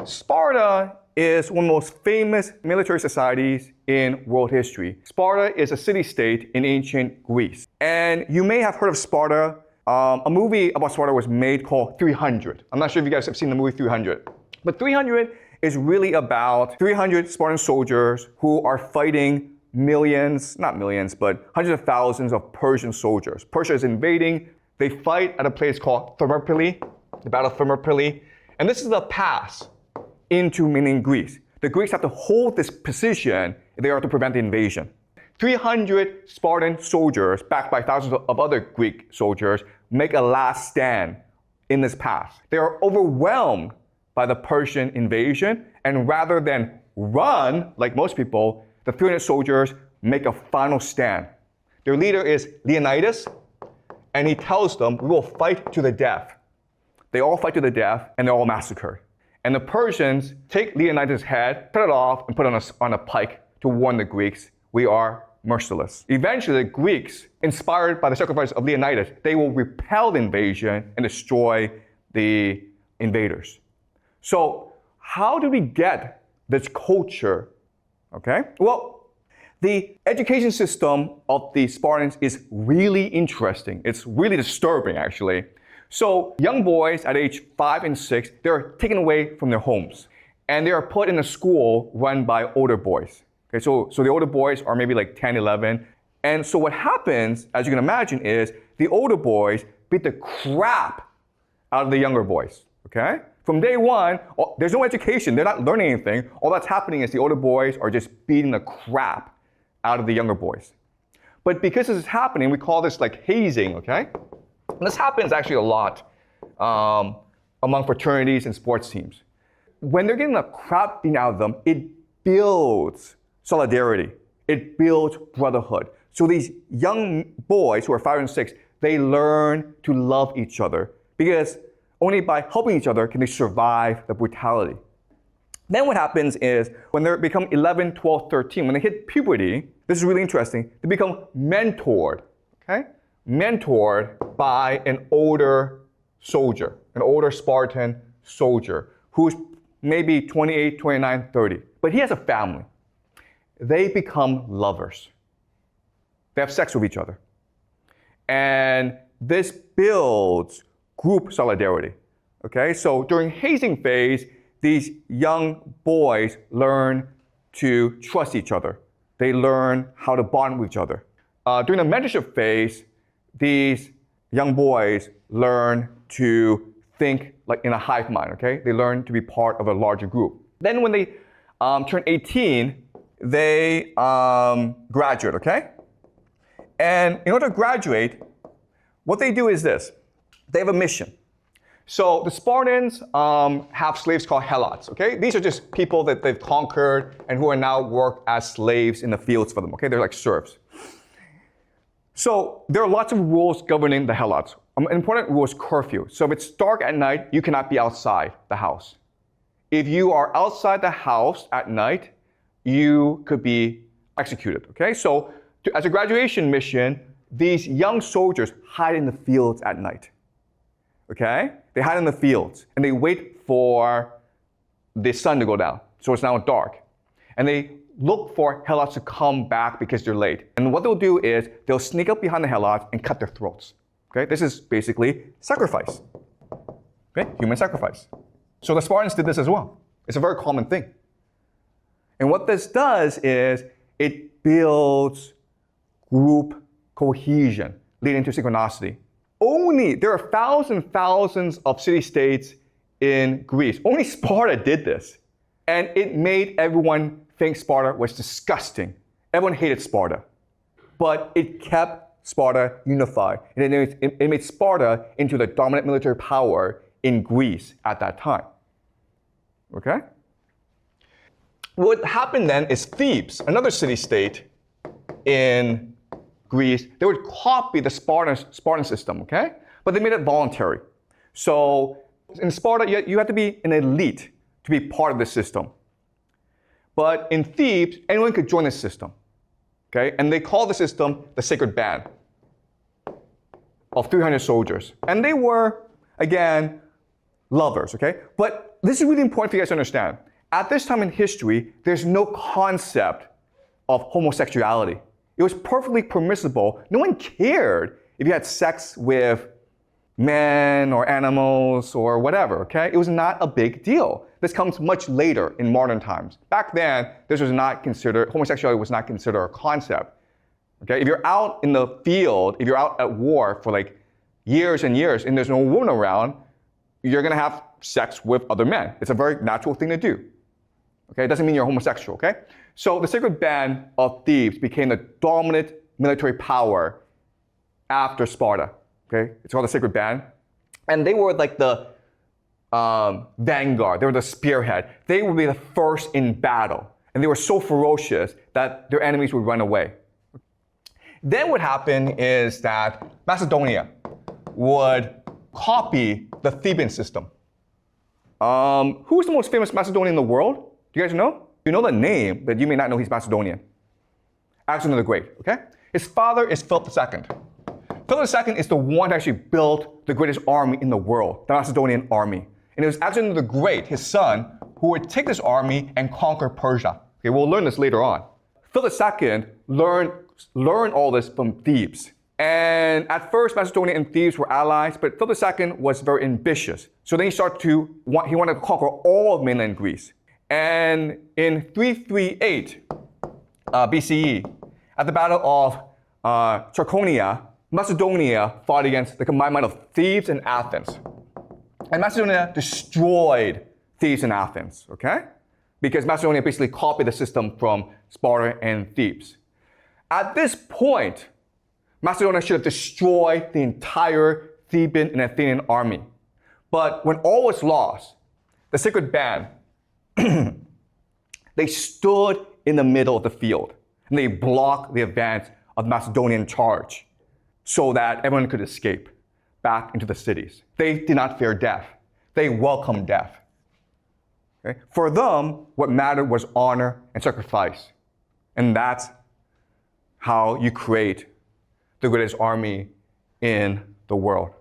Sparta is one of the most famous military societies in world history. Sparta is a city-state in ancient Greece. And you may have heard of Sparta. A movie about Sparta was made called 300. I'm not sure if you guys have seen the movie 300. But 300 is really about 300 Spartan soldiers who are fighting millions, not millions, but hundreds of thousands of Persian soldiers. Persia is invading. They fight at a place called Thermopylae, the Battle of Thermopylae. And this is the pass into mainland Greece. The Greeks have to hold this position if they are to prevent the invasion. 300 Spartan soldiers, backed by thousands of other Greek soldiers, make a last stand in this pass. They are overwhelmed by the Persian invasion, and rather than run, like most people, the 300 soldiers make a final stand. Their leader is Leonidas, and he tells them, "We will fight to the death." They all fight to the death, and they're all massacred. And the Persians take Leonidas' head, cut it off, and put it on a pike to warn the Greeks, "We are merciless." Eventually, the Greeks, inspired by the sacrifice of Leonidas, they will repel the invasion and destroy the invaders. So how do we get this culture? Okay? Well, the education system of the Spartans is really interesting. It's really disturbing, actually. So young boys at age 5 and 6, they're taken away from their homes. And they are put in a school run by older boys. Okay, so the older boys are maybe like 10, 11. And so what happens, as you can imagine, is the older boys beat the crap out of the younger boys. Okay? From day one, there's no education. They're not learning anything. All that's happening is the older boys are just beating the crap out of the younger boys. But because this is happening, we call this like hazing, okay? And this happens actually a lot among fraternities and sports teams. When they're getting the crap beaten out of them, it builds solidarity. It builds brotherhood. So these young boys who are 5 and 6, they learn to love each other because only by helping each other can they survive the brutality. Then what happens is when they become 11, 12, 13, when they hit puberty, this is really interesting, they become mentored, okay? Mentored by an older soldier, an older Spartan soldier who's maybe 28, 29, 30. But he has a family. They become lovers. They have sex with each other. And this builds group solidarity. Okay, so during hazing phase, these young boys learn to trust each other. They learn how to bond with each other. During the mentorship phase, these young boys learn to think like in a hive mind, okay? They learn to be part of a larger group. Then when they turn 18, they graduate, okay? And in order to graduate, what they do is this. They have a mission. So the Spartans have slaves called Helots, okay? These are just people that they've conquered and who are now work as slaves in the fields for them, okay? They're like serfs. So there are lots of rules governing the Helots. An important rule is curfew. So if it's dark at night, you cannot be outside the house. If you are outside the house at night, you could be executed, okay? So as a graduation mission, these young soldiers hide in the fields at night, okay? They hide in the fields and they wait for the sun to go down. So it's now dark. And they look for Helots to come back because they're late. And what they'll do is they'll sneak up behind the Helots and cut their throats. Okay? This is basically sacrifice. Okay? Human sacrifice. So the Spartans did this as well. It's a very common thing. And what this does is it builds group cohesion, leading to synchronicity. There are thousands of city-states in Greece. Only Sparta did this. And it made everyone think Sparta was disgusting. Everyone hated Sparta. But it kept Sparta unified. And it made Sparta into the dominant military power in Greece at that time. Okay? What happened then is Thebes, another city-state in Greece, they would copy the Spartan system, okay? But they made it voluntary. So in Sparta, you have to be an elite to be part of the system. But in Thebes, anyone could join the system, okay? And they call the system the Sacred Band of 300 soldiers. And they were, again, lovers, okay? But this is really important for you guys to understand. At this time in history, there's no concept of homosexuality. It was perfectly permissible. No one cared if you had sex with men or animals or whatever, okay? It was not a big deal. This comes much later in modern times. Back then, this was not considered, homosexuality was not considered a concept. Okay? If you're out in the field, if you're out at war for like years and years and there's no woman around, you're gonna have sex with other men. It's a very natural thing to do. Okay? It doesn't mean you're homosexual, okay? So the sacred band of Thebes became the dominant military power after Sparta. Okay? It's called the sacred band. And they were like the vanguard. They were the spearhead. They would be the first in battle. And they were so ferocious that their enemies would run away. Then what happened is that Macedonia would copy the Theban system. Who's the most famous Macedonian in the world? Do you guys know? You know the name, but you may not know he's Macedonian. Alexander the Great, okay? His father is Philip II. Philip II is the one who actually built the greatest army in the world, the Macedonian army. And it was Alexander the Great, his son, who would take this army and conquer Persia. Okay, we'll learn this later on. Philip II learned all this from Thebes. And at first, Macedonia and Thebes were allies, but Philip II was very ambitious. So then he wanted to conquer all of mainland Greece. And in 338 BCE, at the Battle of Trachonia, Macedonia fought against the combined might of Thebes and Athens. And Macedonia destroyed Thebes and Athens, okay? Because Macedonia basically copied the system from Sparta and Thebes. At this point, Macedonia should have destroyed the entire Theban and Athenian army. But when all was lost, the sacred band, they stood in the middle of the field and they blocked the advance of the Macedonian charge so that everyone could escape back into the cities. They did not fear death. They welcomed death. Okay? For them, what mattered was honor and sacrifice. And that's how you create the greatest army in the world.